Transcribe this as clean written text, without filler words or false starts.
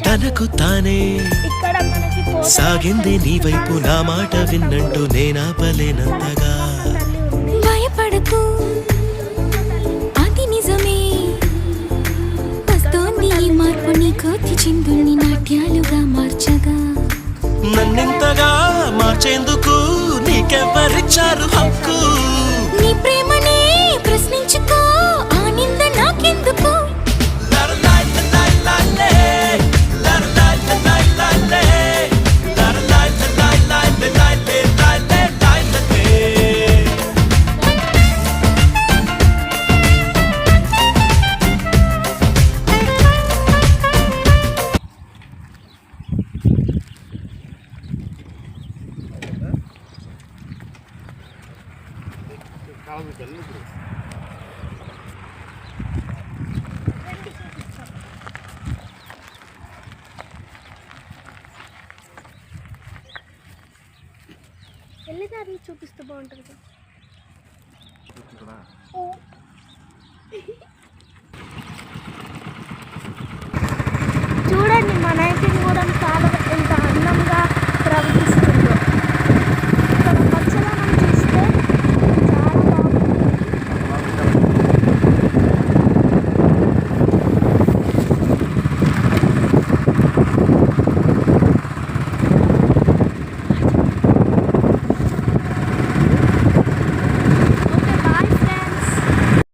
తనకు తానే సాగింది నీ వైపు నా మాట విన్నంటూ నేనాపలేనంతగా. భయపడకు అది నిజమే, వస్తోంది ఈ మార్పు నీ కోతి చిందుల్ని నాట్యాలుగా మార్చగా. నన్నింతగా మార్చేందుకు నీకెవ్వరిచ్చారు హక్కు? నీ ప్రేమనే ప్రశ్నించుకో, ఆ నింద నాకెందుకు? వెళ్ళేదారిని చూపిస్తూ బాగుంటుంది. చూడండి మా నైన్టీన్ కూడా